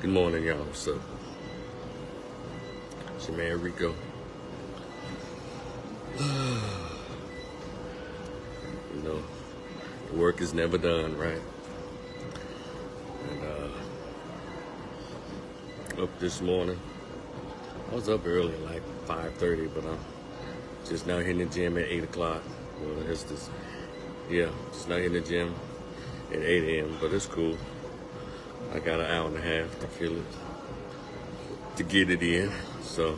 Good morning, y'all. What's up? It's your man Rico. You know, the work is never done, right? And up this morning. I was up early, like 5:30, but I'm just now hitting the gym at 8 o'clock. Well, it's just, just now hitting the gym at 8 a.m., but it's cool. I got an hour and a half to kill it, to get it in. So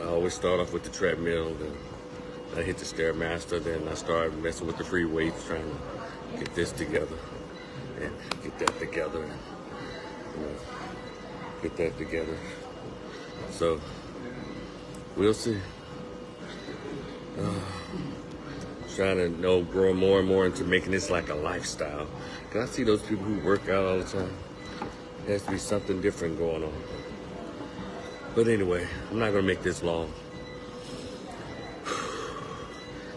I always start off with the treadmill, then I hit the Stairmaster, then I start messing with the free weights, trying to get this together and get that together, and, get that together. So we'll see. Trying to grow more and more into making this like a lifestyle. Cause I see those people who work out all the time. There has to be something different going on. But anyway, I'm not gonna make this long.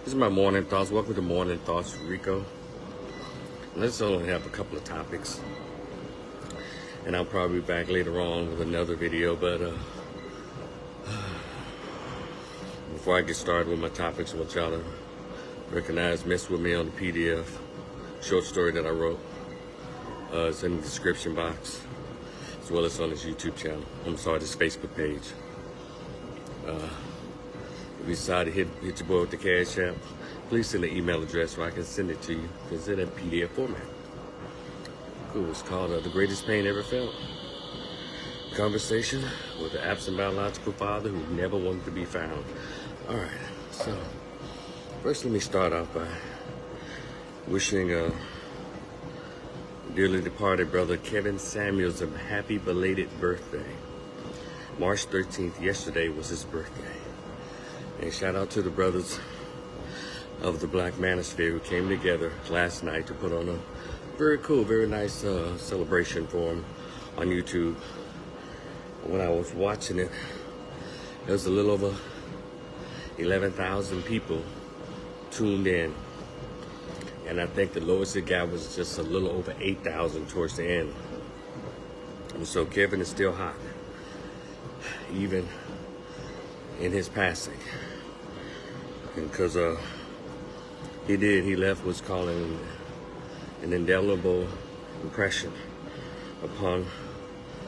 This is my morning thoughts. Welcome to Morning Thoughts, Rico. Let's only have a couple of topics. And I'll probably be back later on with another video, but before I get started with my topics, I want y'all to recognize, mess with me on the PDF short story that I wrote. It's in the description box, as well as on this YouTube channel. I'm sorry, this Facebook page. If you decide to hit your boy with the Cash App, please send an email address where I can send it to you. It's in a PDF format. Cool. It's called The Greatest Pain Ever Felt. Conversation with an absent biological father who never wanted to be found. All right. So first, let me start off by wishing dearly departed brother Kevin Samuels a happy belated birthday. March 13th, yesterday, was his birthday. And shout out to the brothers of the Black Manosphere who came together last night to put on a very cool, very nice celebration for him on YouTube. When I was watching it, there was a little over 11,000 people tuned in. And I think the lowest it got was just a little over 8,000 towards the end. And so Kevin is still hot, even in his passing. And because he left what's called an indelible impression upon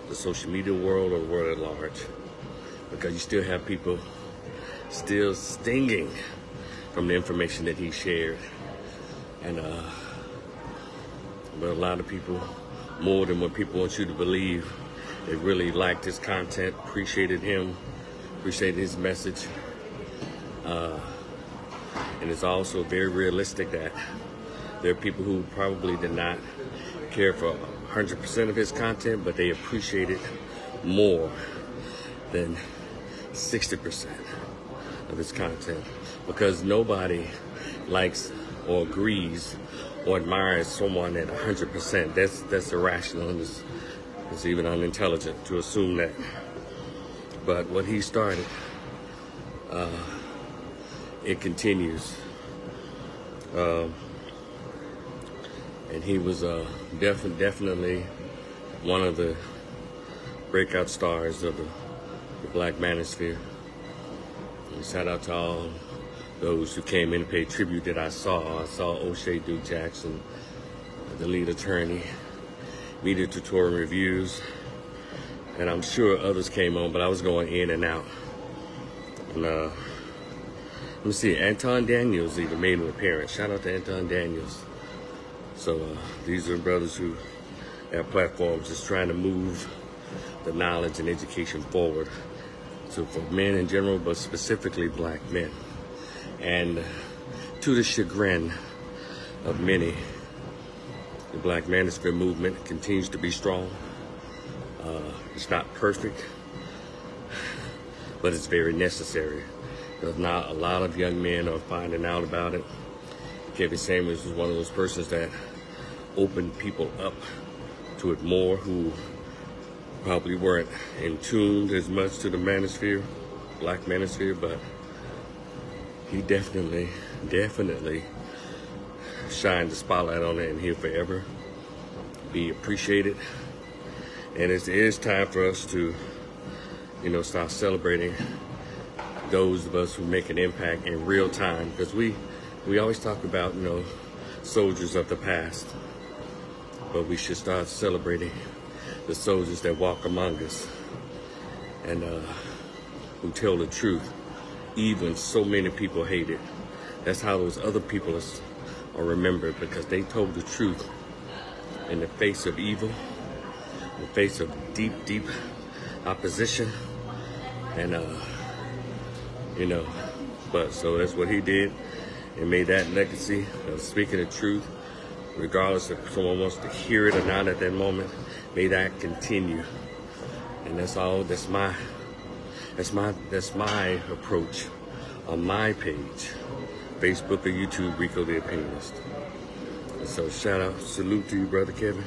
the social media world or the world at large. Because you still have people still stinging from the information that he shared. And but a lot of people, more than what people want you to believe, they really liked his content, appreciated him, appreciated his message. And it's also very realistic that there are people who probably did not care for 100% of his content, but they appreciate it more than 60% of his content. Because nobody likes or agrees or admires someone at 100%. That's irrational, and it's even unintelligent to assume that. But what he started, it continues. And he was definitely one of the breakout stars of the Black Manosphere. And shout out to all those who came in and paid tribute that I saw. I saw O'Shea Duke Jackson, the lead attorney, media tutorial reviews, and I'm sure others came on, but I was going in and out. And let me see, Anton Daniels even made an appearance. Shout out to Anton Daniels. So these are brothers who have platforms just trying to move the knowledge and education forward. So for men in general, but specifically black men. And to the chagrin of many, the Black Manosphere movement continues to be strong. It's not perfect, but it's very necessary. Because now a lot of young men are finding out about it. Kevin Samuels was one of those persons that opened people up to it more, who probably weren't in tune as much to the manosphere, Black Manosphere, but he definitely shined the spotlight on it, and he'll forever be appreciated And it is time for us to, start celebrating those of us who make an impact in real time. Because we always talk about, soldiers of the past. But we should start celebrating the soldiers that walk among us and who tell the truth, even so many people hate it. That's how those other people are remembered, because they told the truth in the face of evil, in the face of deep, deep opposition. And, but so that's what he did, and made that legacy of speaking the truth, regardless if someone wants to hear it or not at that moment. May that continue. And that's all. That's my approach on my page, Facebook or YouTube, Rico the Opinionist. And so shout out, salute to you, Brother Kevin.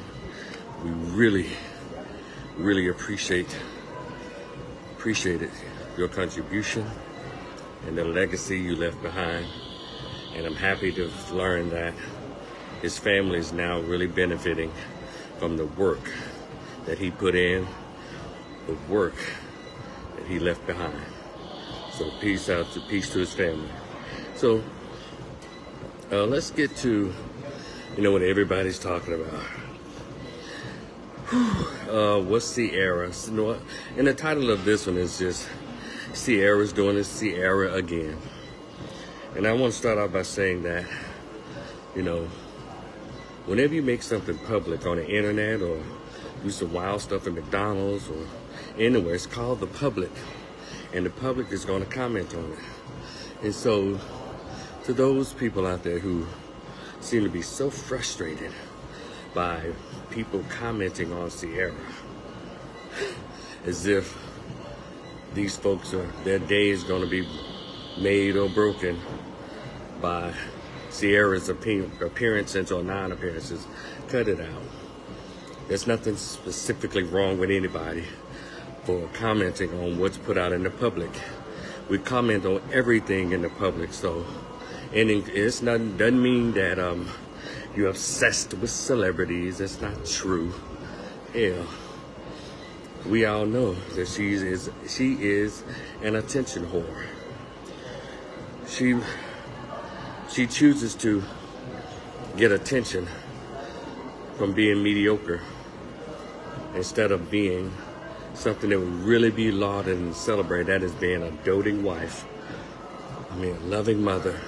We really, really appreciate it, your contribution and the legacy you left behind. And I'm happy to learn that his family is now really benefiting from the work that he put in, the work that he left behind. So peace to his family. So let's get to, what everybody's talking about. What's Ciara? And the title of this one is just Ciara's doing this Ciara again. And I want to start off by saying that, whenever you make something public on the internet or do some wild stuff at McDonald's or anywhere, it's called the public. And the public is going to comment on it. And so, to those people out there who seem to be so frustrated by people commenting on Ciara, as if these folks their day is going to be made or broken by Ciara's appearances or non-appearances, cut it out. There's nothing specifically wrong with anybody for commenting on what's put out in the public. We comment on everything in the public, so, and it's not, doesn't mean that you're obsessed with celebrities. That's not true. Yeah, we all know that she is an attention whore. She chooses to get attention from being mediocre instead of being something that would really be lauded and celebrated. That is being a doting wife. A loving mother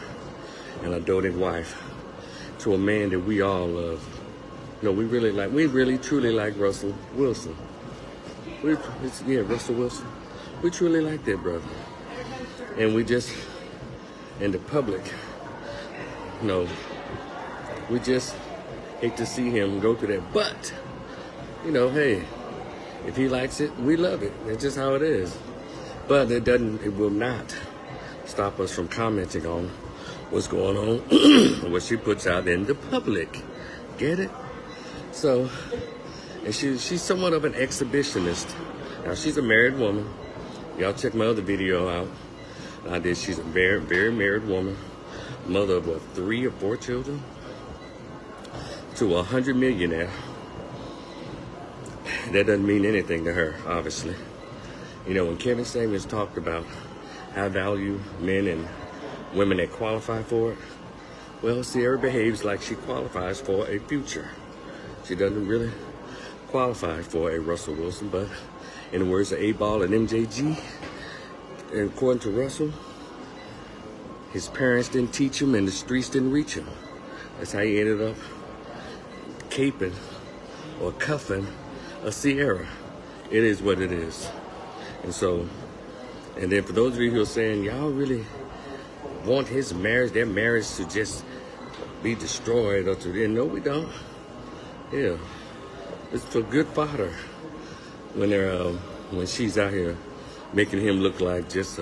and a doting wife to a man that we all love. We really truly like Russell Wilson. Russell Wilson. We truly like that brother. And we just, in the public, we just hate to see him go through that. But, hey, if he likes it, we love it. That's just how it is. But it will not stop us from commenting on what's going on, what she puts out in the public. Get it? So, and she's somewhat of an exhibitionist. Now, she's a married woman. Y'all check my other video out. She's a very, very married woman. Mother of 3 or 4 children. To 100 millionaire. That doesn't mean anything to her, obviously. When Kevin Samuels talked about how I value men and women that qualify for it, well, Ciara behaves like she qualifies for a future. She doesn't really qualify for a Russell Wilson, but in the words of A-Ball and MJG, and according to Russell, his parents didn't teach him and the streets didn't reach him. That's how he ended up caping or cuffing a Ciara. It is what it is. And so, and then for those of you who are saying, y'all really want their marriage to just be destroyed or to, no, we don't. Yeah. It's for good fodder when she's out here making him look like just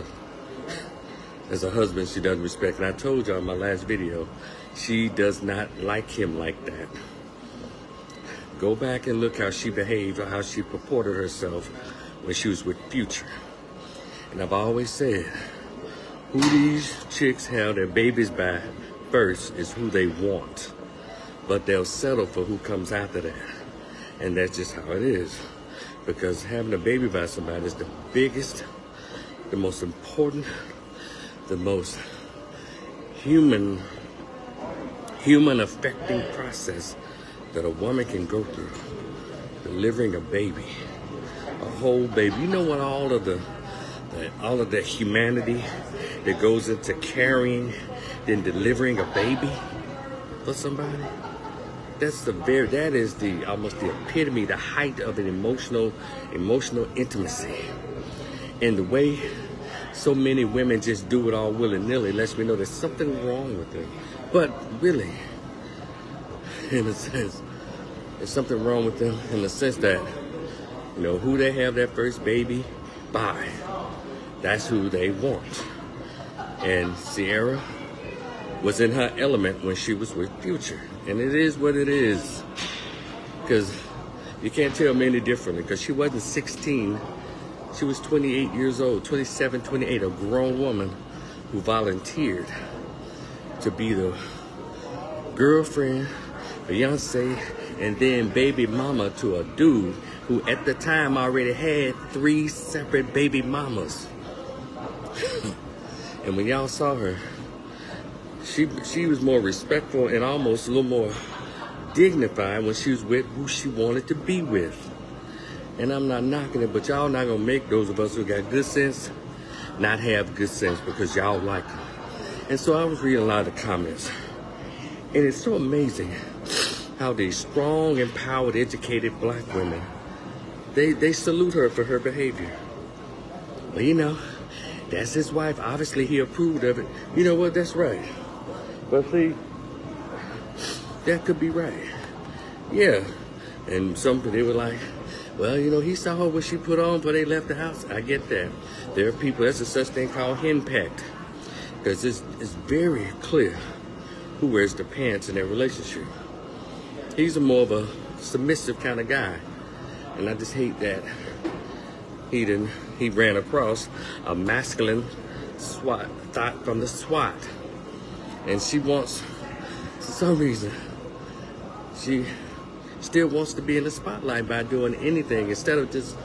as a husband she doesn't respect. And I told y'all in my last video, she does not like him like that. Go back and look how she behaved or how she purported herself when she was with Future. And I've always said, who these chicks have their babies by first is who they want. But they'll settle for who comes after that. And that's just how it is. because having a baby by somebody is the biggest, the most important, the most human affecting process that a woman can go through. Delivering a baby, a whole baby. You know what all of the humanity that goes into carrying, then delivering a baby for somebody. That is almost the epitome, the height of an emotional intimacy. And the way so many women just do it all willy-nilly lets me know there's something wrong with them. But really, in a sense, there's something wrong with them in the sense that, you know, who they have their first baby by, that's who they want. And Ciara was in her element when she was with Future. And it is what it is. Because you can't tell me any differently. Because she wasn't 16. She was 28 years old, 27, 28, a grown woman who volunteered to be the girlfriend, fiance, and then baby mama to a dude who at the time already had 3 separate baby mamas. And when y'all saw her, she was more respectful and almost a little more dignified when she was with who she wanted to be with. And I'm not knocking it, but y'all not gonna make those of us who got good sense not have good sense because y'all like them. And so I was reading a lot of the comments, and it's so amazing how these strong, empowered, educated black women, they salute her for her behavior. Well, you know, that's his wife. Obviously, he approved of it. You know what? That's right. But see, that could be right. Yeah. And they were like, well, you know, he saw her what she put on before they left the house. I get that. There are people, there's a such thing called henpecked. Because it's very clear who wears the pants in their relationship. He's more of a submissive kind of guy. And I just hate that he ran across a masculine thought from the SWAT. And she wants, for some reason, she still wants to be in the spotlight by doing anything instead of just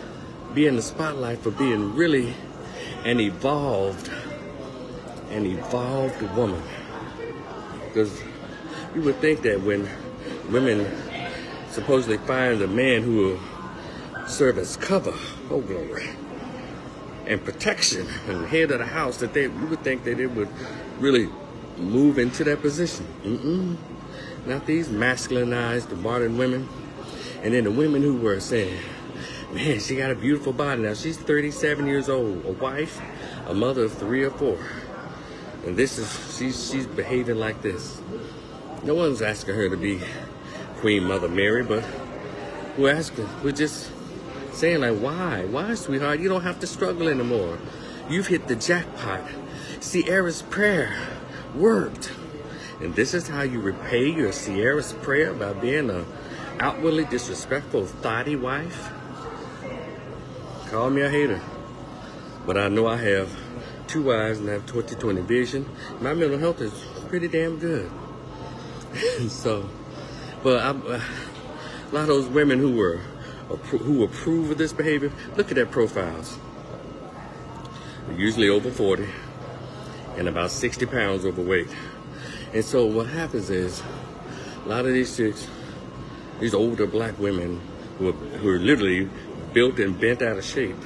being in the spotlight for being really an evolved woman. Because you would think that when women supposedly find a man who will serve as cover, oh glory, and protection and the head of the house, that you would think that it would really move into that position. Not these masculinized modern women. And then the women who were saying, man, she got a beautiful body. Now she's 37 years old, a wife, a mother of 3 or 4. And she's behaving like this. No one's asking her to be Queen Mother Mary, but we're just saying like, why, sweetheart? You don't have to struggle anymore. You've hit the jackpot. Ciara's prayer worked. And this is how you repay your Ciara's prayer, by being a outwardly disrespectful, thotty wife? Call me a hater. But I know I have 2 eyes and I have 20/20 vision. My mental health is pretty damn good. So, but a lot of those women who approve of this behavior, look at their profiles. They're usually over 40 and about 60 pounds overweight. And so what happens is, a lot of these chicks, these older black women who are literally built and bent out of shape,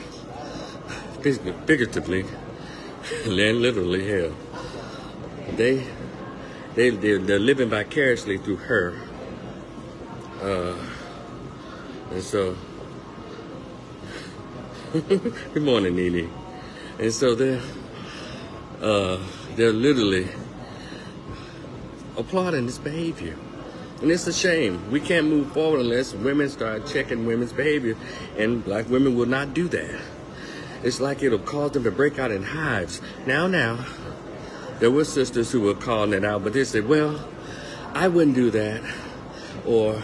figuratively and literally, hell, they're living vicariously through her. And so, good morning, Nene. And so they're literally applauding this behavior. And it's a shame. We can't move forward unless women start checking women's behavior, and black women will not do that. It's like it'll cause them to break out in hives. Now, there were sisters who were calling it out, but they said, well, I wouldn't do that, or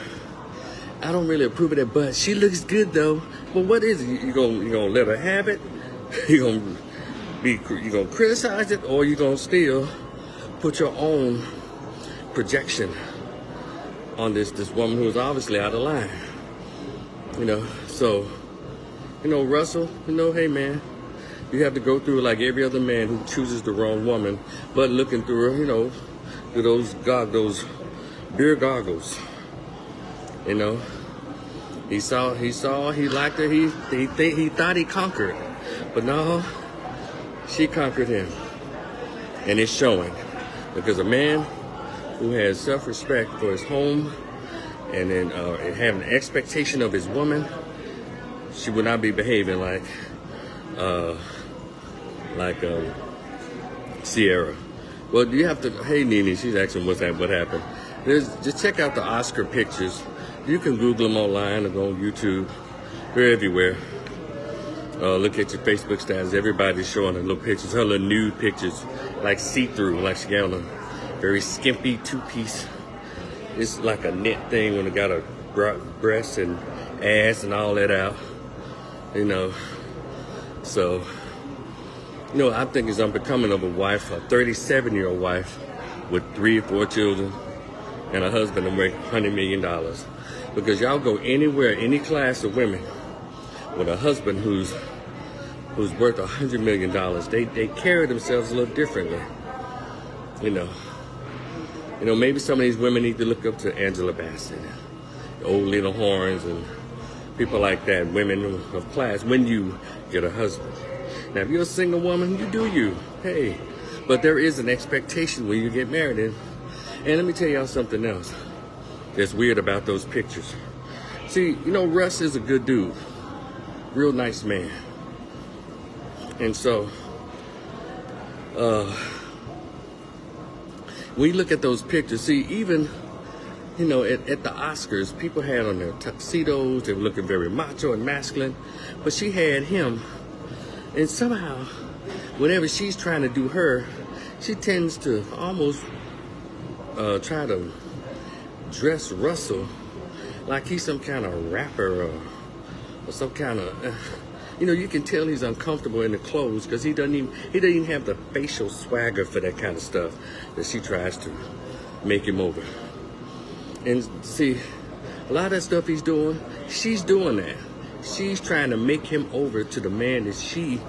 I don't really approve of that, but she looks good though. Well, what is it? You gonna let her have it? You gonna criticize it, or you gonna still put your own projection on this woman who's obviously out of line? You know, so Russell, hey man, you have to go through like every other man who chooses the wrong woman, but looking through, through those beer goggles. He liked her, he thought he conquered, but no, she conquered him. And it's showing, because a man who has self-respect for his home and then having an expectation of his woman, she would not be behaving like Ciara. Well, you have to. Hey, Nene, she's asking what happened. Just check out the Oscar pictures. You can Google them online or go on YouTube. They're everywhere. Look at your Facebook stats. Everybody's showing her little pictures, her little nude pictures, like see-through, like she got on a very skimpy two-piece. It's like a net thing when it got her breasts and ass and all that out. So, I think it's unbecoming of a wife, a 37-year-old wife with 3 or 4 children and a husband that make $100 million. Because y'all go anywhere, any class of women with a husband who's worth $100 million, they carry themselves a little differently. Maybe some of these women need to look up to Angela Bassett, old little horns and people like that, women of class, when you get a husband. Now, if you're a single woman, you do you. Hey, but there is an expectation when you get married. And let me tell y'all something else that's weird about those pictures. See, Russ is a good dude, real nice man. And so, when you look at those pictures, see, even, at the Oscars, people had on their tuxedos, they were looking very macho and masculine, but she had him. And somehow, whenever she's trying to do her, she tends to almost try to dress Russell like he's some kind of rapper or some kind of, you can tell he's uncomfortable in the clothes because he doesn't even have the facial swagger for that kind of stuff that she tries to make him over. And see, a lot of that stuff he's doing, she's doing that. She's trying to make him over to the man that she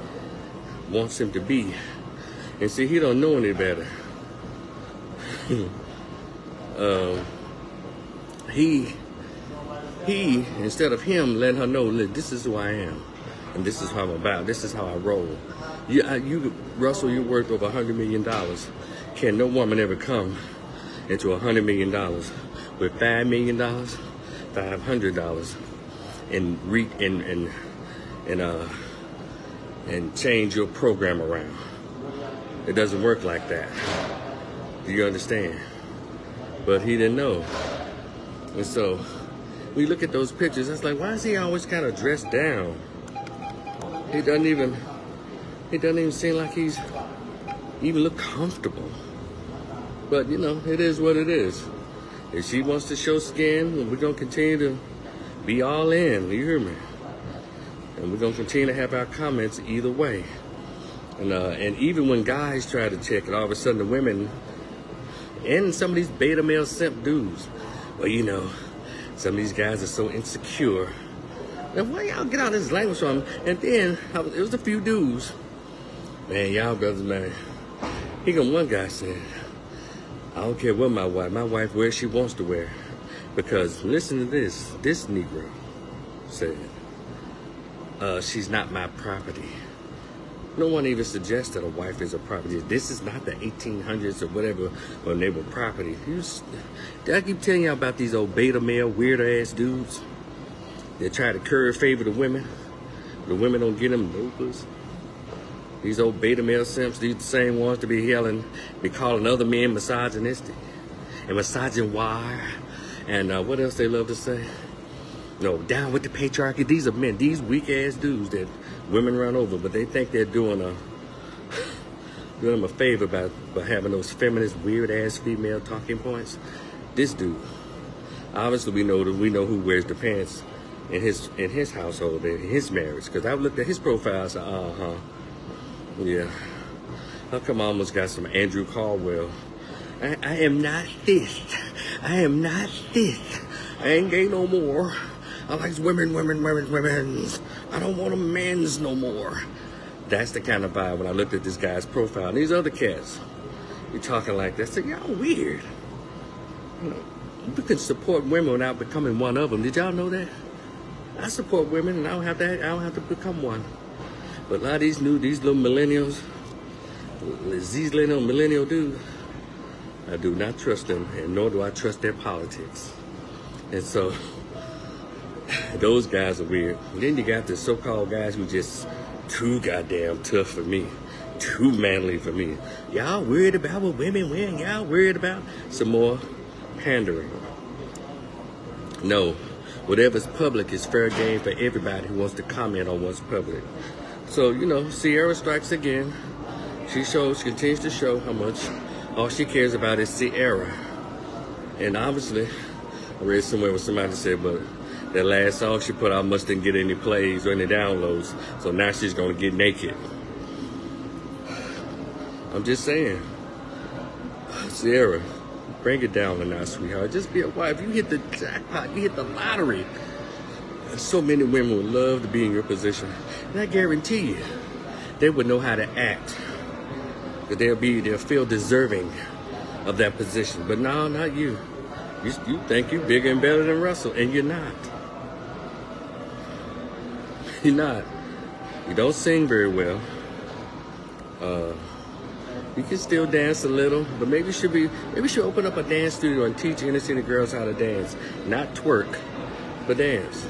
wants him to be. And see, he don't know any better. He instead of him letting her know, look, this is who I am, and this is how I'm about. This is how I roll. You Russell, you're worth over $100 million. Can no woman ever come into $100 million with $5 million, $500, and change your program around? It doesn't work like that. Do you understand? But he didn't know. And so we look at those pictures, it's like, why is he always kind of dressed down? He doesn't even seem like he's even look comfortable. But it is what it is. If she wants to show skin, we're gonna continue to be all in. You hear me? And we're gonna continue to have our comments either way. And even when guys try to check it, all of a sudden the women and some of these beta male simp dudes, well, some of these guys are so insecure. Now, why y'all get all this language from them? And then it was a few dudes. Man, y'all brothers, man. One guy said, I don't care what my wife wears, she wants to wear. Because listen to this Negro said, she's not my property. No one even suggests that a wife is a property. This is not the 1800s or whatever when they were property. Did I keep telling y'all about these old beta male weird ass dudes that try to curry favor to women? The women don't get them no pussy. These old beta male simps, these the same ones to be calling other men misogynistic and misogynoir, and what else they love to say? No, down with the patriarchy. These are men, these weak ass dudes that women run over, but they think they're doing them a favor by having those feminist weird ass female talking points. This dude, obviously we know who wears the pants in his household, in his marriage, because I've looked at his profile and said, yeah. How come I almost got some Andrew Caldwell? I am not this. I am not this. I ain't gay no more. I like women. I don't want a men's no more. That's the kind of vibe when I looked at this guy's profile. And these other cats, you talking like that. I said, y'all weird. You know, you can support women without becoming one of them. Did y'all know that? I support women, and I don't have to become one. But a lot of these little millennials, these little millennial dudes, I do not trust them, and nor do I trust their politics. And so, those guys are weird. And then you got the so-called guys who just too goddamn tough for me, too manly for me. Y'all worried about what women wear? Y'all worried about some more pandering? No, whatever's public is fair game for everybody who wants to comment on what's public. So, you know, Ciara strikes again. She continues to show how much all she cares about is Ciara. And obviously, I read somewhere where somebody said, but that last song she put out must didn't get any plays or any downloads. So now she's going to get naked. I'm just saying. Ciara, bring it down a notch, sweetheart. Just be a wife. You hit the jackpot. You hit the lottery. So many women would love to be in your position. And I guarantee you, they would know how to act. That they'll feel deserving of that position. But no, not you. You think you're bigger and better than Russell, and you're not. You're not. You don't sing very well. You can still dance a little, but maybe you should open up a dance studio and teach inner city girls how to dance. Not twerk, but dance.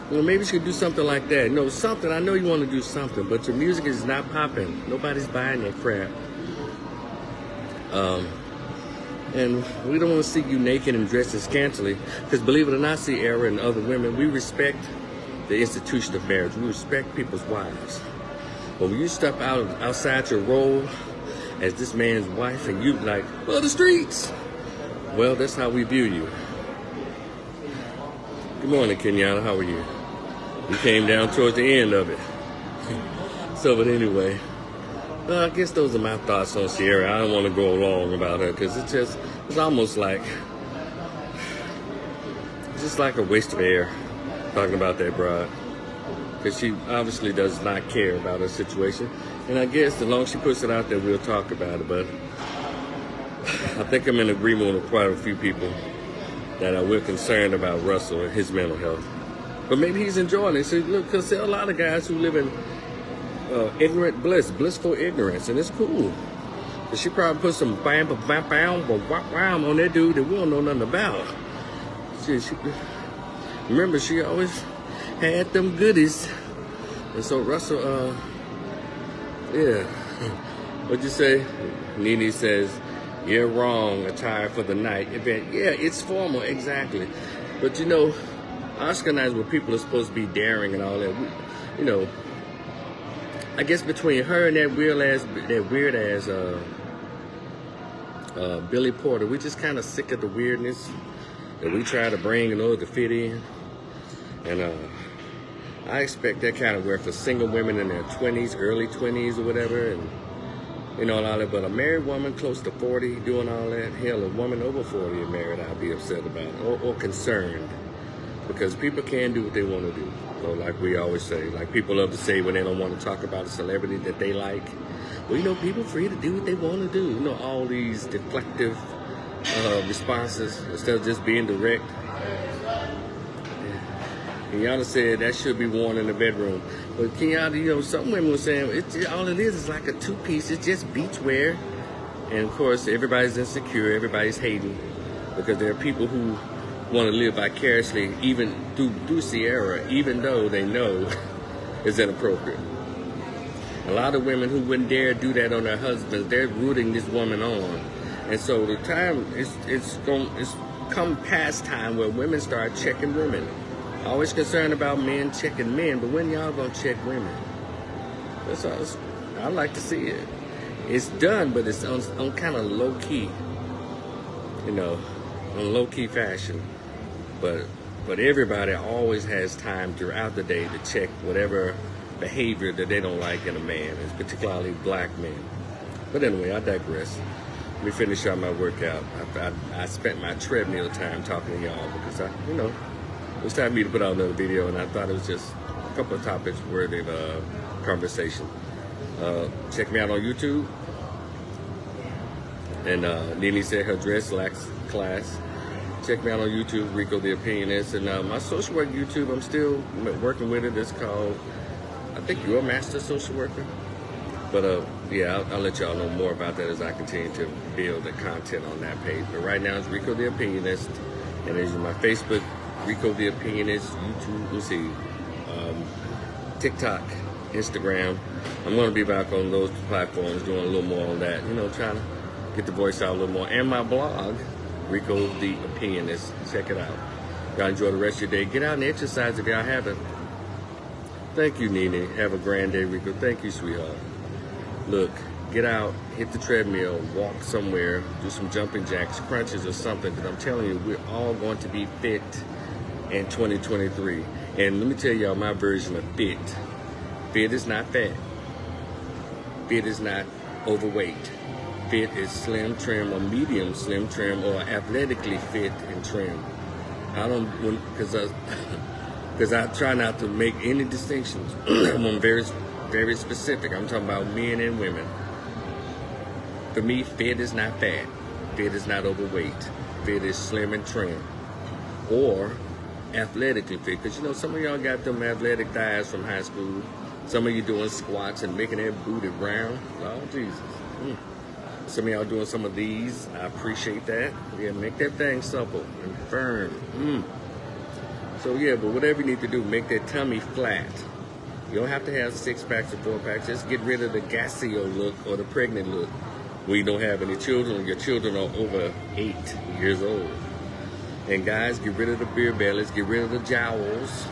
Well, maybe you should do something like that. No, something. I know you want to do something, but your music is not popping. Nobody's buying that crap. And we don't want to see you naked and dressed as scantily, because believe it or not, Ciara and other women, we respect the institution of marriage. We respect people's wives. But when you step outside your role as this man's wife, and you like, well, the streets. Well, that's how we view you. Good morning, Kenyatta. How are you? You came down towards the end of it. So, but anyway, well, I guess those are my thoughts on Ciara. I don't want to go long about her because it's almost like, it's just like a waste of air talking about that broad. Because she obviously does not care about her situation. And I guess as long as she puts it out there, we'll talk about it. But I think I'm in agreement with quite a few people that we're concerned about Russell and his mental health. But maybe he's enjoying it. So look, because there are a lot of guys who live in blissful ignorance, and it's cool. But she probably put some bam on that dude that we don't know nothing about. Remember, she always had them goodies. And so Russell, yeah. What'd you say? Nene says, you're wrong, attire for the night event. Yeah, it's formal, exactly. But you know, Oscar nights where people are supposed to be daring and all that, you know, I guess between her and that weird ass Billy Porter, we just kind of sick of the weirdness that we try to bring in order to fit in. And I expect that kind of wear for single women in their 20s, early 20s or whatever, and you know, and all that. But a married woman close to 40 doing all that, hell, a woman over 40 and married, I'd be upset about it, or concerned. Because people can do what they want to do. So like we always say, like people love to say when they don't want to talk about a celebrity that they like, well, you know, people are free to do what they want to do. You know, all these deflective responses instead of just being direct. Kenyatta said that should be worn in the bedroom. But Kenyatta, you know, some women were saying all it is like a two-piece. It's just beachwear. And of course, everybody's insecure. Everybody's hating because there are people who want to live vicariously even through Ciara, even though they know it's inappropriate. A lot of women who wouldn't dare do that on their husbands, they're rooting this woman on. And so the time it's come past time where women start checking women. Always concerned about men checking men, but when y'all gonna check women? That's all. I like to see it. It's done, but it's on kind of low key, you know, on low key fashion. But everybody always has time throughout the day to check whatever behavior that they don't like in a man, particularly black men. But anyway, I digress. Let me finish out my workout. I spent my treadmill time talking to y'all because it was time for me to put out another video, and I thought it was just a couple of topics worthy of conversation. Check me out on YouTube. And Nene said her dress lacks class. Check me out on YouTube, Rico the Opinionist. And my social work YouTube, I'm still working with it. It's called, I think you're a master social worker. But yeah, I'll let y'all know more about that as I continue to build the content on that page. But right now it's Rico the Opinionist. And there's my Facebook, Rico the Opinionist, YouTube, let's see, TikTok, Instagram. I'm going to be back on those platforms doing a little more on that, you know, trying to get the voice out a little more. And my blog, Rico the Opinionist. Check it out. Y'all enjoy the rest of your day. Get out and exercise if y'all haven't. Thank you, Nene. Have a grand day, Rico. Thank you, sweetheart. Look, get out, hit the treadmill, walk somewhere, do some jumping jacks, crunches or something, because I'm telling you, we're all going to be fit in 2023. And let me tell y'all my version of fit. Fit is not fat. Fit is not overweight. Fit is slim, trim, or medium slim, trim, or athletically fit and trim. I don't, because I try not to make any distinctions. I'm very specific. I'm talking about men and women. For me, fit is not fat. Fit is not overweight. Fit is slim and trim. Or athletically fit. Because, you know, some of y'all got them athletic thighs from high school. Some of you doing squats and making that booty round. Oh, Jesus. Some of y'all doing some of these. I appreciate that. Yeah, make that thing supple and firm. So, yeah, but whatever you need to do, make that tummy flat. You don't have to have 6-packs or 4-packs. Just get rid of the gassio look or the pregnant look when you don't have any children or your children are over 8 years old. And guys, get rid of the beer bellies. Get rid of the jowls.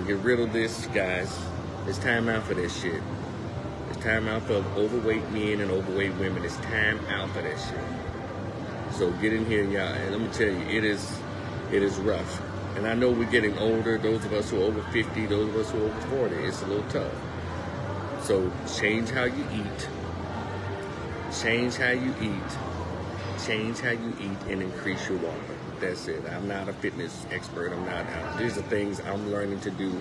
Get rid of this, guys. It's time out for this shit. It's time out for overweight men and overweight women. It's time out for that shit. So get in here, y'all. And let me tell you, it is rough. And I know we're getting older, those of us who are over 50, those of us who are over 40, it's a little tough. So change how you eat. Change how you eat. Change how you eat and increase your water. That's it. I'm not a fitness expert. These are things I'm learning to do,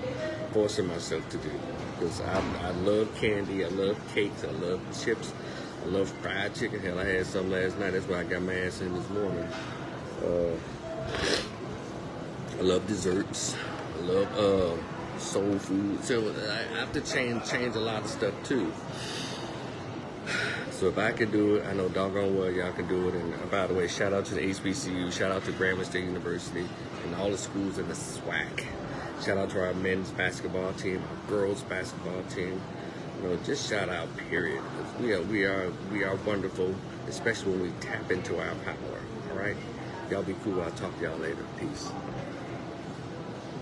forcing myself to do. Because I love candy, I love cakes, I love chips, I love fried chicken. Hell, I had some last night. That's why I got my ass in this morning. I love desserts. I love soul food. So I have to change a lot of stuff too. So if I can do it, I know doggone well y'all can do it. And by the way, shout out to the HBCU, shout out to Grambling State University and all the schools in the SWAC. Shout out to our men's basketball team, our girls basketball team. You know, just shout out, period. We are wonderful, especially when we tap into our power. All right, y'all be cool. I'll talk to y'all later. Peace.